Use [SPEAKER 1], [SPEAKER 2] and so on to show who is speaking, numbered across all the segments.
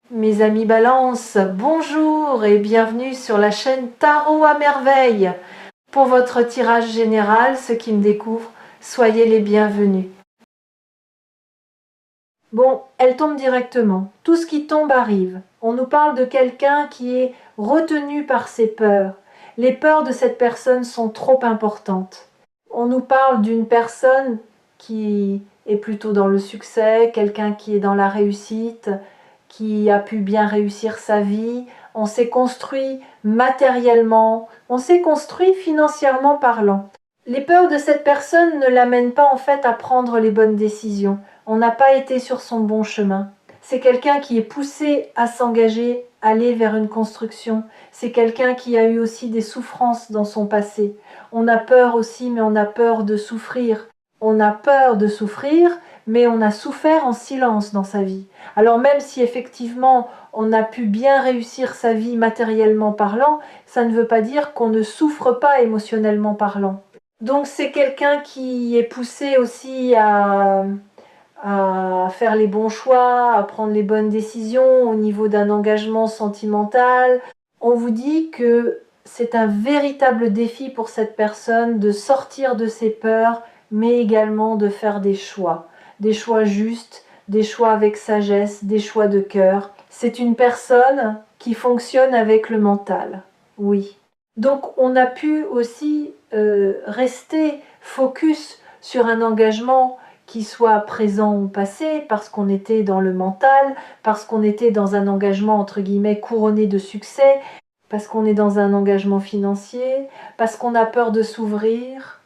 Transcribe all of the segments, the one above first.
[SPEAKER 1] Mes amis Balance, bonjour et bienvenue sur la chaîne Tarot à merveille. Pour votre tirage général, ceux qui me découvrent, soyez les bienvenus. Bon, elle tombe directement. Tout ce qui tombe arrive. On nous parle de quelqu'un qui est retenu par ses peurs. Les peurs de cette personne sont trop importantes. On nous parle d'une personne qui est plutôt dans le succès, quelqu'un qui est dans la réussite, qui a pu bien réussir sa vie. On s'est construit matériellement, on s'est construit financièrement parlant. Les peurs de cette personne ne l'amènent pas en fait à prendre les bonnes décisions. On n'a pas été sur son bon chemin. C'est quelqu'un qui est poussé à s'engager, aller vers une construction. C'est quelqu'un qui a eu aussi des souffrances dans son passé. On a peur aussi, mais on a peur de souffrir. On a peur de souffrir, mais on a souffert en silence dans sa vie. Alors même si effectivement on a pu bien réussir sa vie matériellement parlant, ça ne veut pas dire qu'on ne souffre pas émotionnellement parlant. Donc c'est quelqu'un qui est poussé aussi à faire les bons choix, à prendre les bonnes décisions au niveau d'un engagement sentimental. On vous dit que c'est un véritable défi pour cette personne de sortir de ses peurs, mais également de faire des choix justes, des choix avec sagesse, des choix de cœur. C'est une personne qui fonctionne avec le mental, oui. Donc on a pu aussi rester focus sur un engagement qui soit présent au passé, parce qu'on était dans le mental, parce qu'on était dans un engagement entre guillemets couronné de succès, parce qu'on est dans un engagement financier, parce qu'on a peur de s'ouvrir,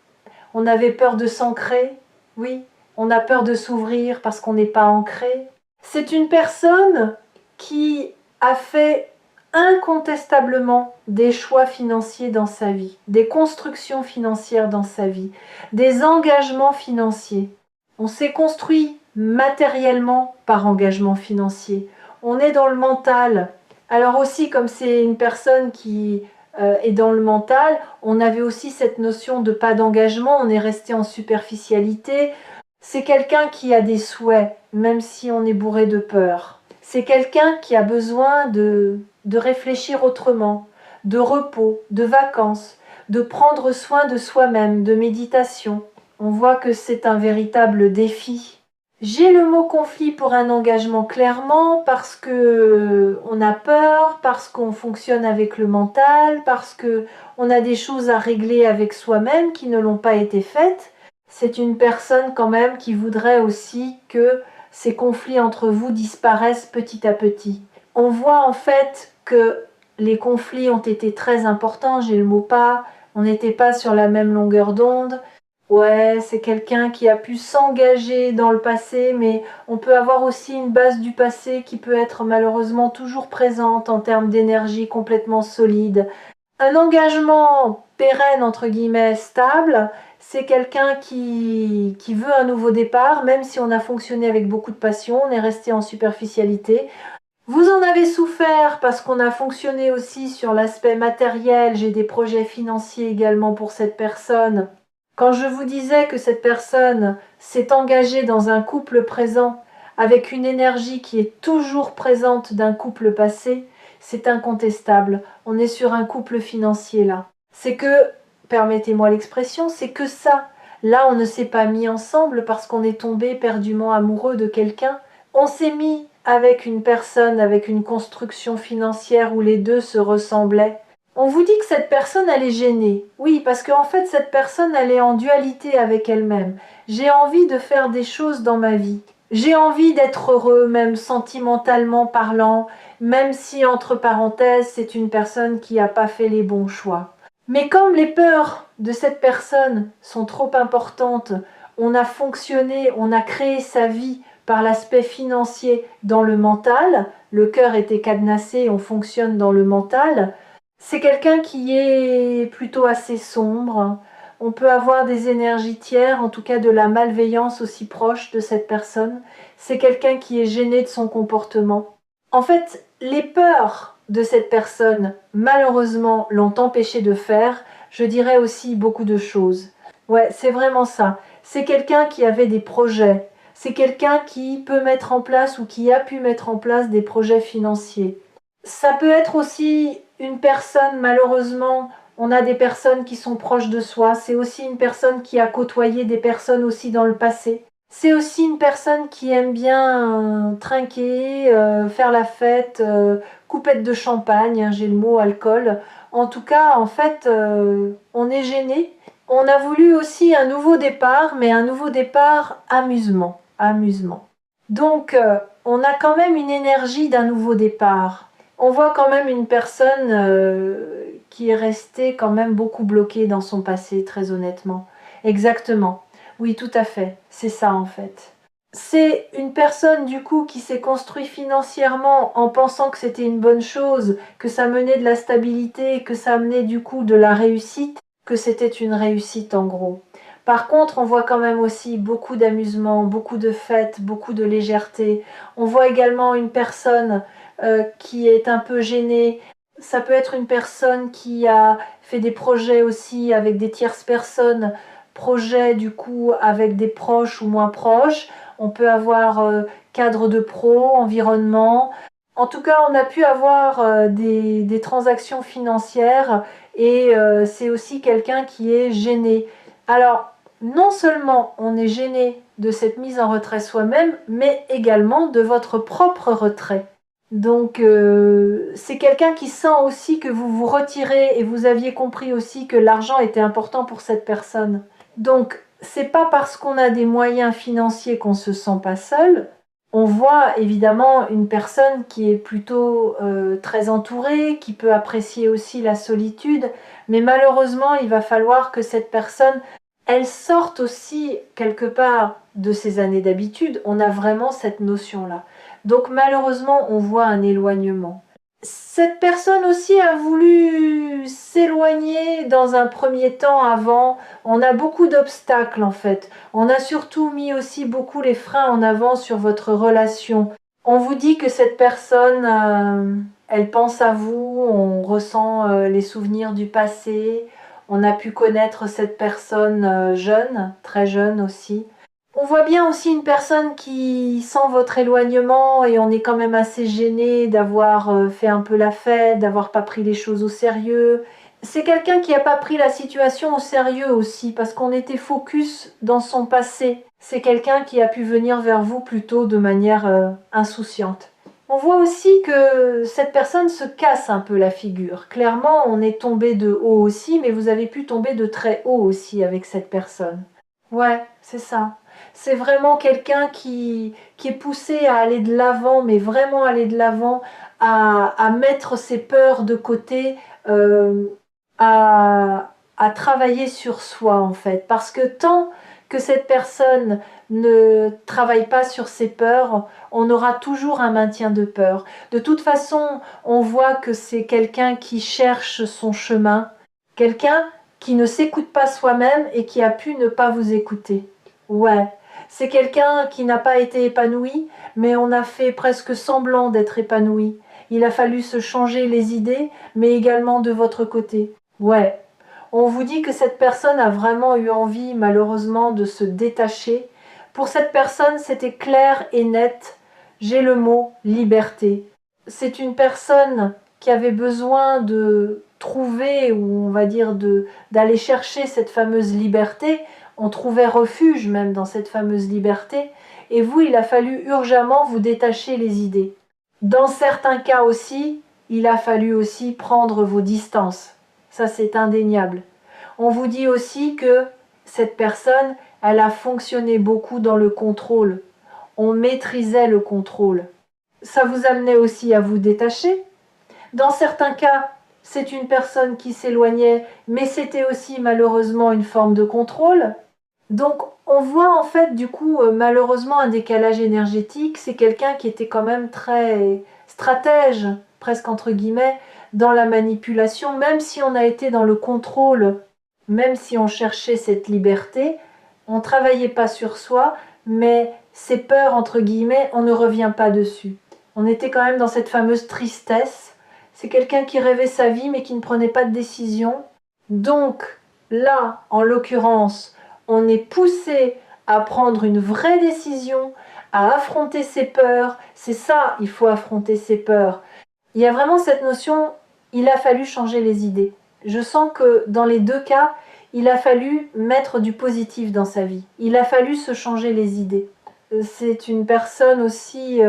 [SPEAKER 1] on avait peur de s'ancrer, oui, on a peur de s'ouvrir parce qu'on n'est pas ancré. C'est une personne qui a fait incontestablement des choix financiers dans sa vie, des constructions financières dans sa vie, des engagements financiers. On s'est construit matériellement par engagement financier. On est dans le mental. Alors aussi, comme c'est une personne qui est dans le mental, on avait aussi cette notion de pas d'engagement, on est resté en superficialité. C'est quelqu'un qui a des souhaits, même si on est bourré de peur. C'est quelqu'un qui a besoin de réfléchir autrement, de repos, de vacances, de prendre soin de soi-même, de méditation. On voit que c'est un véritable défi. J'ai le mot conflit pour un engagement clairement parce que on a peur, parce qu'on fonctionne avec le mental, parce que on a des choses à régler avec soi-même qui ne l'ont pas été faites. C'est une personne quand même qui voudrait aussi que ces conflits entre vous disparaissent petit à petit. On voit en fait que les conflits ont été très importants, j'ai le mot pas, on n'était pas sur la même longueur d'onde. Ouais, c'est quelqu'un qui a pu s'engager dans le passé, mais on peut avoir aussi une base du passé qui peut être malheureusement toujours présente en termes d'énergie complètement solide. Un engagement pérenne, entre guillemets, stable, c'est quelqu'un qui veut un nouveau départ, même si on a fonctionné avec beaucoup de passion, on est resté en superficialité. Vous en avez souffert parce qu'on a fonctionné aussi sur l'aspect matériel, j'ai des projets financiers également pour cette personne. Quand je vous disais que cette personne s'est engagée dans un couple présent avec une énergie qui est toujours présente d'un couple passé, c'est incontestable. On est sur un couple financier là. C'est que, permettez-moi l'expression, c'est que ça. Là, on ne s'est pas mis ensemble parce qu'on est tombé éperdument amoureux de quelqu'un. On s'est mis avec une personne, avec une construction financière où les deux se ressemblaient. On vous dit que cette personne, elle est gênée. Oui, parce qu'en fait, cette personne, elle est en dualité avec elle-même. J'ai envie de faire des choses dans ma vie. J'ai envie d'être heureux, même sentimentalement parlant, même si, entre parenthèses, c'est une personne qui n'a pas fait les bons choix. Mais comme les peurs de cette personne sont trop importantes, on a fonctionné, on a créé sa vie par l'aspect financier dans le mental, le cœur était cadenassé, on fonctionne dans le mental. C'est quelqu'un qui est plutôt assez sombre. On peut avoir des énergies tiers, en tout cas de la malveillance aussi proche de cette personne. C'est quelqu'un qui est gêné de son comportement. En fait, les peurs de cette personne, malheureusement, l'ont empêché de faire, je dirais aussi beaucoup de choses. Ouais, c'est vraiment ça. C'est quelqu'un qui avait des projets. C'est quelqu'un qui peut mettre en place ou qui a pu mettre en place des projets financiers. Ça peut être aussi une personne, malheureusement, on a des personnes qui sont proches de soi. C'est aussi une personne qui a côtoyé des personnes aussi dans le passé. C'est aussi une personne qui aime bien trinquer, faire la fête, coupette de champagne, hein, j'ai le mot alcool. En tout cas, en fait, on est gêné. On a voulu aussi un nouveau départ, mais un nouveau départ amusement. Amusement. Donc, on a quand même une énergie d'un nouveau départ. On voit quand même une personne qui est restée quand même beaucoup bloquée dans son passé, très honnêtement. Exactement. Oui, tout à fait. C'est ça en fait. C'est une personne du coup qui s'est construite financièrement en pensant que c'était une bonne chose, que ça menait de la stabilité, que ça menait du coup de la réussite, que c'était une réussite en gros. Par contre, on voit quand même aussi beaucoup d'amusement, beaucoup de fêtes, beaucoup de légèreté. On voit également une personne qui est un peu gênée. Ça peut être une personne qui a fait des projets aussi avec des tierces personnes, projets du coup avec des proches ou moins proches. On peut avoir cadre de pro, environnement. En tout cas, on a pu avoir des transactions financières et c'est aussi quelqu'un qui est gêné. Alors, non seulement on est gêné de cette mise en retrait soi-même, mais également de votre propre retrait. Donc, c'est quelqu'un qui sent aussi que vous vous retirez et vous aviez compris aussi que l'argent était important pour cette personne. Donc, c'est pas parce qu'on a des moyens financiers qu'on se sent pas seul. On voit évidemment une personne qui est plutôt très entourée, qui peut apprécier aussi la solitude, mais malheureusement, il va falloir que cette personne, elle sorte aussi quelque part de ses années d'habitude. On a vraiment cette notion-là. Donc malheureusement, on voit un éloignement. Cette personne aussi a voulu s'éloigner dans un premier temps avant. On a beaucoup d'obstacles en fait. On a surtout mis aussi beaucoup les freins en avant sur votre relation. On vous dit que cette personne, elle pense à vous, on ressent les souvenirs du passé. On a pu connaître cette personne jeune, très jeune aussi. On voit bien aussi une personne qui sent votre éloignement et on est quand même assez gêné d'avoir fait un peu la fête, d'avoir pas pris les choses au sérieux. C'est quelqu'un qui n'a pas pris la situation au sérieux aussi parce qu'on était focus dans son passé. C'est quelqu'un qui a pu venir vers vous plutôt de manière insouciante. On voit aussi que cette personne se casse un peu la figure. Clairement, on est tombé de haut aussi, mais vous avez pu tomber de très haut aussi avec cette personne. Ouais, c'est ça. C'est vraiment quelqu'un qui est poussé à aller de l'avant, mais vraiment aller de l'avant, à mettre ses peurs de côté, euh, à travailler sur soi en fait. Parce que tant que cette personne ne travaille pas sur ses peurs, on aura toujours un maintien de peur. De toute façon, on voit que c'est quelqu'un qui cherche son chemin, quelqu'un qui ne s'écoute pas soi-même et qui a pu ne pas vous écouter. Ouais, c'est quelqu'un qui n'a pas été épanoui, mais on a fait presque semblant d'être épanoui. Il a fallu se changer les idées, mais également de votre côté. Ouais, on vous dit que cette personne a vraiment eu envie, malheureusement, de se détacher. Pour cette personne, c'était clair et net. J'ai le mot liberté. C'est une personne qui avait besoin de trouver, ou on va dire d'aller chercher cette fameuse liberté. On trouvait refuge même dans cette fameuse liberté. Et vous, il a fallu urgemment vous détacher les idées. Dans certains cas aussi, il a fallu aussi prendre vos distances. Ça, c'est indéniable. On vous dit aussi que cette personne, elle a fonctionné beaucoup dans le contrôle. On maîtrisait le contrôle. Ça vous amenait aussi à vous détacher. Dans certains cas, c'est une personne qui s'éloignait, mais c'était aussi malheureusement une forme de contrôle. Donc on voit en fait du coup malheureusement un décalage énergétique. C'est quelqu'un qui était quand même très stratège, presque entre guillemets, dans la manipulation, même si on a été dans le contrôle, même si on cherchait cette liberté, on ne travaillait pas sur soi, mais ces peurs entre guillemets, on ne revient pas dessus. On était quand même dans cette fameuse tristesse. C'est quelqu'un qui rêvait sa vie mais qui ne prenait pas de décision. Donc là, en l'occurrence, on est poussé à prendre une vraie décision, à affronter ses peurs. C'est ça, il faut affronter ses peurs. Il y a vraiment cette notion, il a fallu changer les idées. Je sens que dans les deux cas, il a fallu mettre du positif dans sa vie. Il a fallu se changer les idées. C'est une personne aussi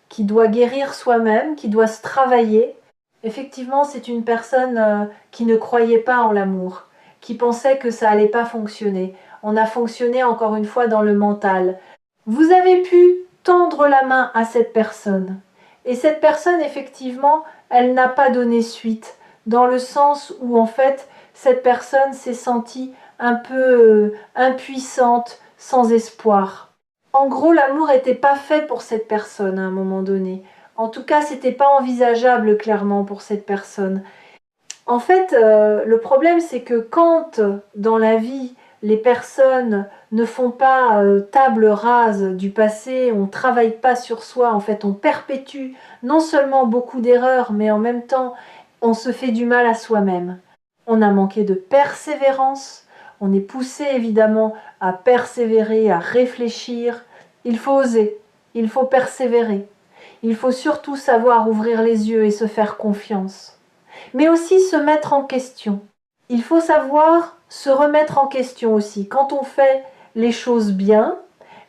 [SPEAKER 1] qui doit guérir soi-même, qui doit se travailler. Effectivement, c'est une personne qui ne croyait pas en l'amour, qui pensait que ça allait pas fonctionner. On a fonctionné encore une fois dans le mental. Vous avez pu tendre la main à cette personne. Et cette personne, effectivement, elle n'a pas donné suite, dans le sens où, en fait, cette personne s'est sentie un peu impuissante, sans espoir. En gros, l'amour n'était pas fait pour cette personne à un moment donné. En tout cas, c'était pas envisageable clairement pour cette personne. En fait, le problème, c'est que quand dans la vie, les personnes ne font pas table rase du passé, on ne travaille pas sur soi, en fait, on perpétue non seulement beaucoup d'erreurs, mais en même temps, on se fait du mal à soi-même. On a manqué de persévérance, on est poussé évidemment à persévérer, à réfléchir. Il faut oser, il faut persévérer. Il faut surtout savoir ouvrir les yeux et se faire confiance. Mais aussi se mettre en question. Il faut savoir se remettre en question aussi. Quand on fait les choses bien,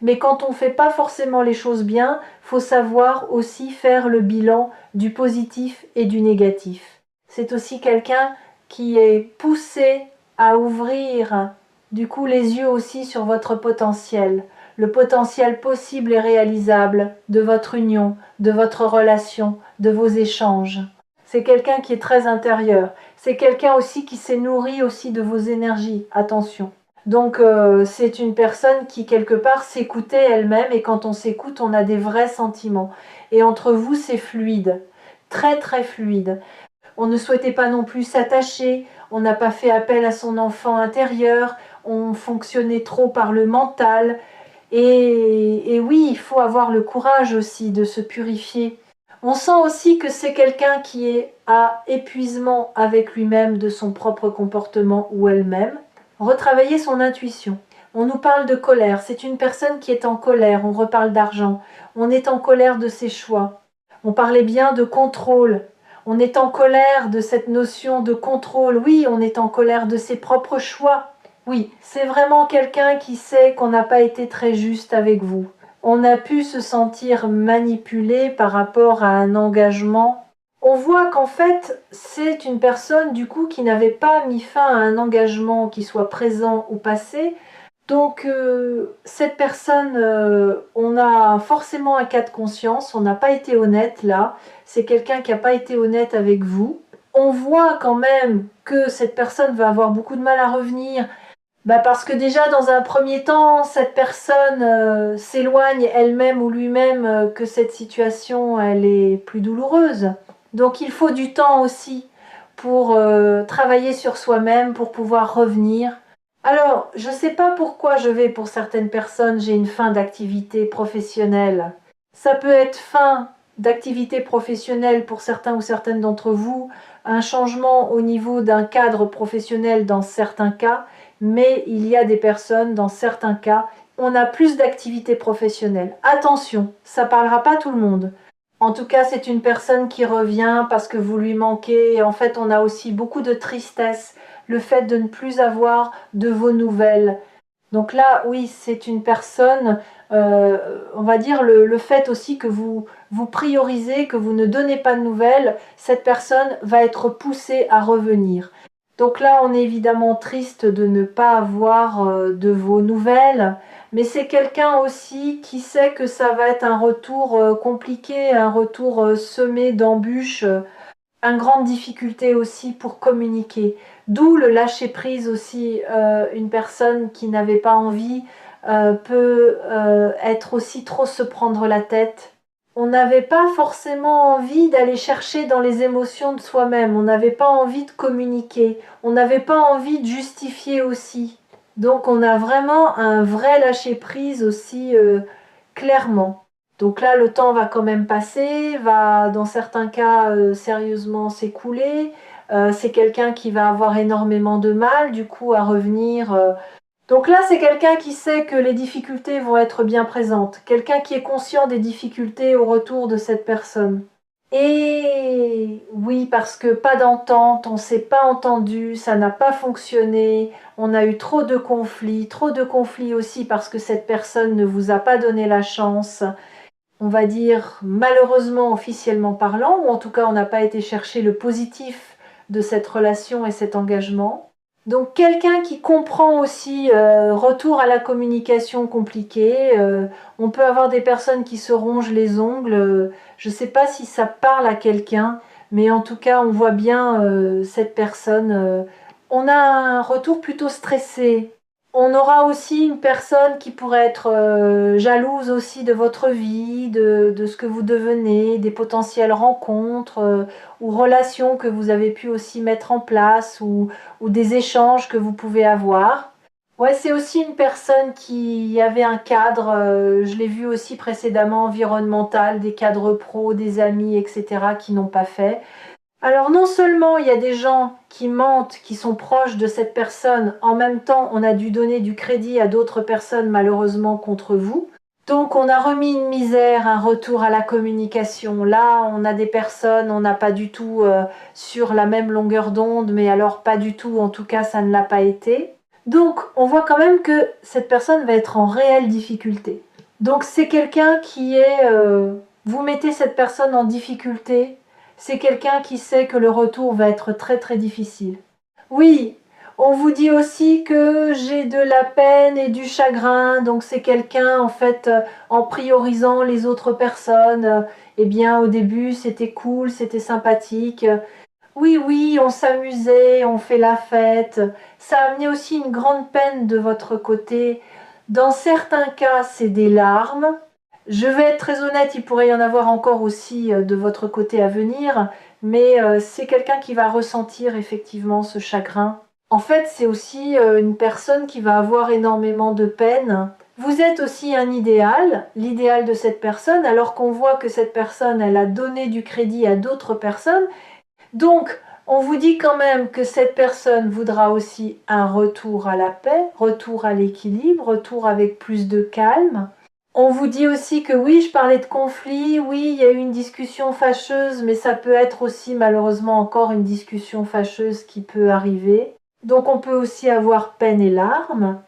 [SPEAKER 1] mais quand on ne fait pas forcément les choses bien, il faut savoir aussi faire le bilan du positif et du négatif. C'est aussi quelqu'un qui est poussé à ouvrir du coup les yeux aussi sur votre potentiel, le potentiel possible et réalisable de votre union, de votre relation, de vos échanges. C'est quelqu'un qui est très intérieur. C'est quelqu'un aussi qui s'est nourri aussi de vos énergies. Attention. Donc c'est une personne qui quelque part s'écoutait elle-même et quand on s'écoute, on a des vrais sentiments. Et entre vous, c'est fluide. Très très fluide. On ne souhaitait pas non plus s'attacher, on n'a pas fait appel à son enfant intérieur, on fonctionnait trop par le mental. Et oui, il faut avoir le courage aussi de se purifier. On sent aussi que c'est quelqu'un qui est à épuisement avec lui-même de son propre comportement ou elle-même. Retravailler son intuition. On nous parle de colère, c'est une personne qui est en colère, on reparle d'argent, on est en colère de ses choix. On parlait bien de contrôle, on est en colère de cette notion de contrôle, oui, on est en colère de ses propres choix. Oui, c'est vraiment quelqu'un qui sait qu'on n'a pas été très juste avec vous. On a pu se sentir manipulé par rapport à un engagement. On voit qu'en fait, c'est une personne du coup qui n'avait pas mis fin à un engagement qui soit présent ou passé. Donc cette personne, on a forcément un cas de conscience, on n'a pas été honnête là, c'est quelqu'un qui n'a pas été honnête avec vous. On voit quand même que cette personne va avoir beaucoup de mal à revenir. Parce que déjà, dans un premier temps, cette personne s'éloigne elle-même ou lui-même que cette situation, elle est plus douloureuse. Donc il faut du temps aussi pour travailler sur soi-même, pour pouvoir revenir. Alors, je ne sais pas pourquoi pour certaines personnes, j'ai une fin d'activité professionnelle. Ça peut être fin d'activité professionnelle pour certains ou certaines d'entre vous, un changement au niveau d'un cadre professionnel dans certains cas, mais il y a des personnes, dans certains cas, on a plus d'activité professionnelle. Attention, ça ne parlera pas tout le monde. En tout cas, c'est une personne qui revient parce que vous lui manquez. Et en fait, on a aussi beaucoup de tristesse, le fait de ne plus avoir de vos nouvelles. Donc là, oui, c'est une personne, on va dire le fait aussi que vous priorisez, que vous ne donnez pas de nouvelles, cette personne va être poussée à revenir. Donc là, on est évidemment triste de ne pas avoir de vos nouvelles, mais c'est quelqu'un aussi qui sait que ça va être un retour compliqué, un retour semé d'embûches, une grande difficulté aussi pour communiquer. D'où le lâcher-prise aussi. Une personne qui n'avait pas envie peut être aussi trop se prendre la tête. On n'avait pas forcément envie d'aller chercher dans les émotions de soi-même. On n'avait pas envie de communiquer. On n'avait pas envie de justifier aussi. Donc on a vraiment un vrai lâcher-prise aussi clairement. Donc là, le temps va quand même passer, va dans certains cas sérieusement s'écouler. C'est quelqu'un qui va avoir énormément de mal du coup à revenir Donc là, c'est quelqu'un qui sait que les difficultés vont être bien présentes, quelqu'un qui est conscient des difficultés au retour de cette personne. Et oui, parce que pas d'entente, on s'est pas entendu, ça n'a pas fonctionné, on a eu trop de conflits aussi parce que cette personne ne vous a pas donné la chance, on va dire malheureusement officiellement parlant, ou en tout cas on n'a pas été chercher le positif de cette relation et cet engagement. Donc quelqu'un qui comprend aussi, retour à la communication compliquée, on peut avoir des personnes qui se rongent les ongles, je ne sais pas si ça parle à quelqu'un, mais en tout cas on voit bien cette personne. On a un retour plutôt stressé. On aura aussi une personne qui pourrait être jalouse aussi de votre vie, de ce que vous devenez, des potentielles rencontres ou relations que vous avez pu aussi mettre en place ou des échanges que vous pouvez avoir. Ouais, c'est aussi une personne qui avait un cadre, je l'ai vu aussi précédemment, environnemental, des cadres pro, des amis, etc., qui n'ont pas fait. Alors non seulement il y a des gens qui mentent, qui sont proches de cette personne, en même temps on a dû donner du crédit à d'autres personnes malheureusement contre vous. Donc on a remis une misère, un retour à la communication. Là on a des personnes, on n'a pas du tout sur la même longueur d'onde, mais alors pas du tout, en tout cas ça ne l'a pas été. Donc on voit quand même que cette personne va être en réelle difficulté. Donc c'est quelqu'un qui est... vous mettez cette personne en difficulté, c'est quelqu'un qui sait que le retour va être très très difficile. Oui, on vous dit aussi que j'ai de la peine et du chagrin, donc c'est quelqu'un en fait en priorisant les autres personnes. Eh bien au début c'était cool, c'était sympathique. Oui, oui, on s'amusait, on fait la fête. Ça a amené aussi une grande peine de votre côté. Dans certains cas, c'est des larmes. Je vais être très honnête, il pourrait y en avoir encore aussi de votre côté à venir, mais c'est quelqu'un qui va ressentir effectivement ce chagrin. En fait, c'est aussi une personne qui va avoir énormément de peine. Vous êtes aussi un idéal, l'idéal de cette personne, alors qu'on voit que cette personne, elle a donné du crédit à d'autres personnes. Donc, on vous dit quand même que cette personne voudra aussi un retour à la paix, retour à l'équilibre, retour avec plus de calme. On vous dit aussi que oui, je parlais de conflit, oui, il y a eu une discussion fâcheuse, mais ça peut être aussi malheureusement encore une discussion fâcheuse qui peut arriver. Donc on peut aussi avoir peine et larmes.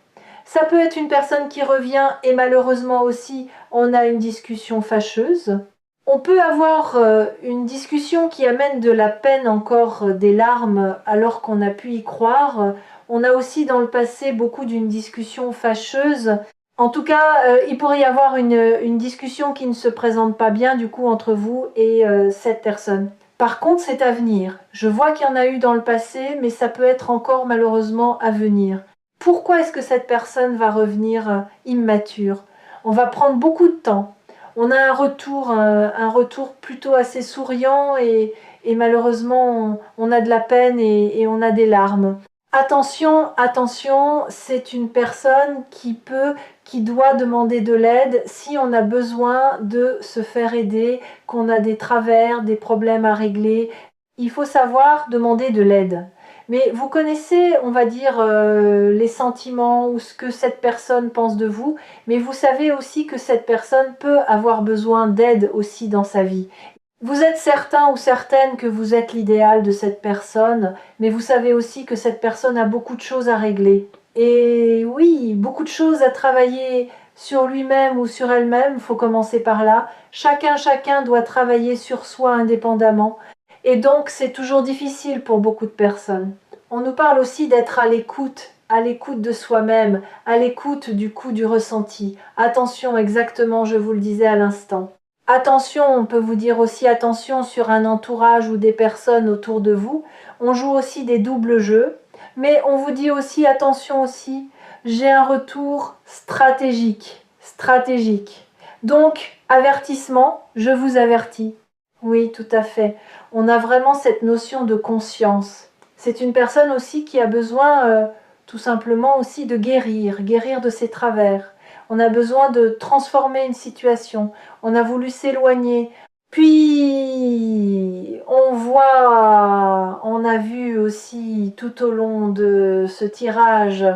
[SPEAKER 1] Ça peut être une personne qui revient et malheureusement aussi on a une discussion fâcheuse. On peut avoir une discussion qui amène de la peine encore, des larmes alors qu'on a pu y croire. On a aussi dans le passé beaucoup d'une discussion fâcheuse. En tout cas, il pourrait y avoir une discussion qui ne se présente pas bien du coup entre vous et cette personne. Par contre, c'est à venir. Je vois qu'il y en a eu dans le passé, mais ça peut être encore malheureusement à venir. Pourquoi est-ce que cette personne va revenir immature? On va prendre beaucoup de temps. On a un retour plutôt assez souriant et malheureusement on a de la peine et on a des larmes. Attention, attention, c'est une personne qui doit demander de l'aide si on a besoin de se faire aider, qu'on a des travers, des problèmes à régler. Il faut savoir demander de l'aide. Mais vous connaissez, on va dire, les sentiments ou ce que cette personne pense de vous, mais vous savez aussi que cette personne peut avoir besoin d'aide aussi dans sa vie. Vous êtes certain ou certaine que vous êtes l'idéal de cette personne, mais vous savez aussi que cette personne a beaucoup de choses à régler. Et oui, beaucoup de choses à travailler sur lui-même ou sur elle-même, il faut commencer par là. Chacun doit travailler sur soi indépendamment. Et donc, c'est toujours difficile pour beaucoup de personnes. On nous parle aussi d'être à l'écoute de soi-même, à l'écoute du coup du ressenti. Attention, exactement, je vous le disais à l'instant. Attention, on peut vous dire aussi attention sur un entourage ou des personnes autour de vous. On joue aussi des doubles jeux, mais on vous dit aussi attention aussi, j'ai un retour stratégique, stratégique. Donc, avertissement, je vous avertis. Oui, tout à fait. On a vraiment cette notion de conscience. C'est une personne aussi qui a besoin tout simplement aussi de guérir de ses travers. On a besoin de transformer une situation. On a voulu s'éloigner. Puis, on a vu aussi tout au long de ce tirage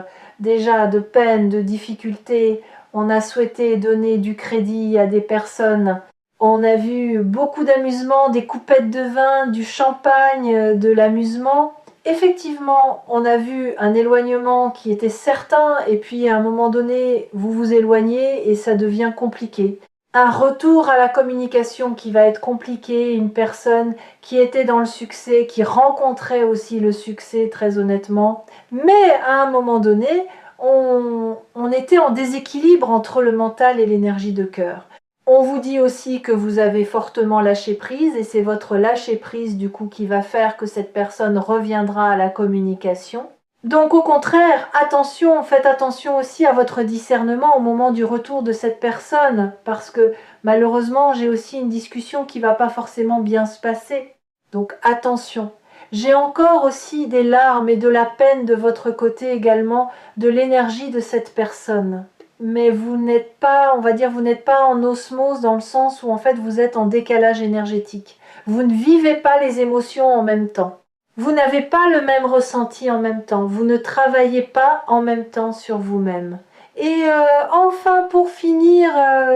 [SPEAKER 1] déjà de peine, de difficulté. On a souhaité donner du crédit à des personnes. On a vu beaucoup d'amusement, des coupettes de vin, du champagne, de l'amusement. Effectivement, on a vu un éloignement qui était certain et puis à un moment donné, vous vous éloignez et ça devient compliqué. Un retour à la communication qui va être compliqué, une personne qui était dans le succès, qui rencontrait aussi le succès très honnêtement, mais à un moment donné, on était en déséquilibre entre le mental et l'énergie de cœur. On vous dit aussi que vous avez fortement lâché prise et c'est votre lâcher prise du coup qui va faire que cette personne reviendra à la communication. Donc au contraire, attention, faites attention aussi à votre discernement au moment du retour de cette personne parce que malheureusement j'ai aussi une discussion qui va pas forcément bien se passer. Donc attention. J'ai encore aussi des larmes et de la peine de votre côté également, de l'énergie de cette personne. Mais vous n'êtes pas, on va dire, vous n'êtes pas en osmose dans le sens où en fait vous êtes en décalage énergétique. Vous ne vivez pas les émotions en même temps. Vous n'avez pas le même ressenti en même temps. Vous ne travaillez pas en même temps sur vous-même. Et enfin, pour finir,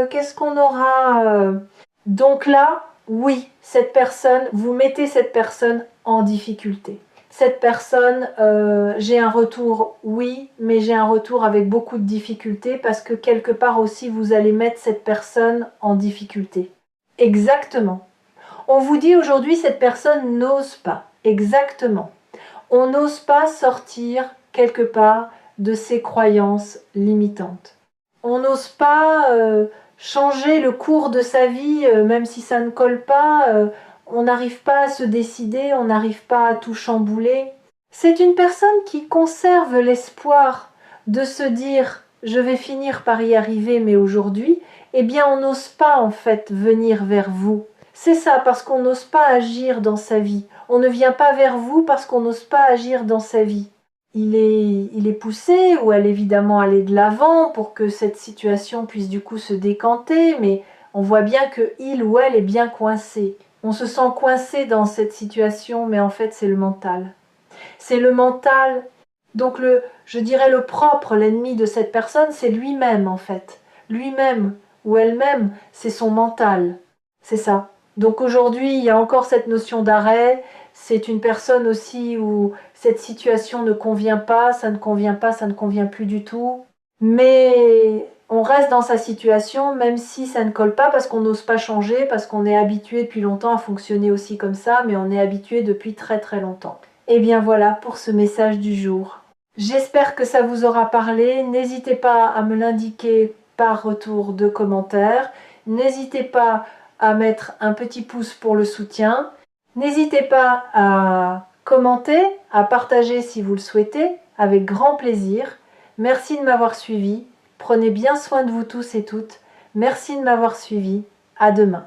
[SPEAKER 1] qu'est-ce qu'on aura Donc là, oui, cette personne, vous mettez cette personne en difficulté. Cette personne, j'ai un retour, oui, mais j'ai un retour avec beaucoup de difficultés parce que quelque part aussi, vous allez mettre cette personne en difficulté. Exactement. On vous dit aujourd'hui, cette personne n'ose pas. Exactement. On n'ose pas sortir quelque part de ses croyances limitantes. On n'ose pas changer le cours de sa vie, même si ça ne colle pas. On n'arrive pas à se décider, on n'arrive pas à tout chambouler. C'est une personne qui conserve l'espoir de se dire « je vais finir par y arriver, mais aujourd'hui », eh bien on n'ose pas en fait venir vers vous. C'est ça, parce qu'on n'ose pas agir dans sa vie. On ne vient pas vers vous parce qu'on n'ose pas agir dans sa vie. Il est poussé ou elle évidemment aller de l'avant pour que cette situation puisse du coup se décanter, mais on voit bien que il ou elle est bien coincé. On se sent coincé dans cette situation, mais en fait c'est le mental. C'est le mental. Donc je dirais le propre, l'ennemi de cette personne, c'est lui-même en fait. Lui-même ou elle-même, c'est son mental. C'est ça. Donc aujourd'hui, il y a encore cette notion d'arrêt. C'est une personne aussi où cette situation ne convient pas, ça ne convient pas, ça ne convient plus du tout. Mais on reste dans sa situation, même si ça ne colle pas, parce qu'on n'ose pas changer, parce qu'on est habitué depuis longtemps à fonctionner aussi comme ça, mais on est habitué depuis très très longtemps. Et bien voilà pour ce message du jour. J'espère que ça vous aura parlé. N'hésitez pas à me l'indiquer par retour de commentaires. N'hésitez pas à mettre un petit pouce pour le soutien. N'hésitez pas à commenter, à partager si vous le souhaitez, avec grand plaisir. Merci de m'avoir suivi. Prenez bien soin de vous tous et toutes. Merci de m'avoir suivi. À demain.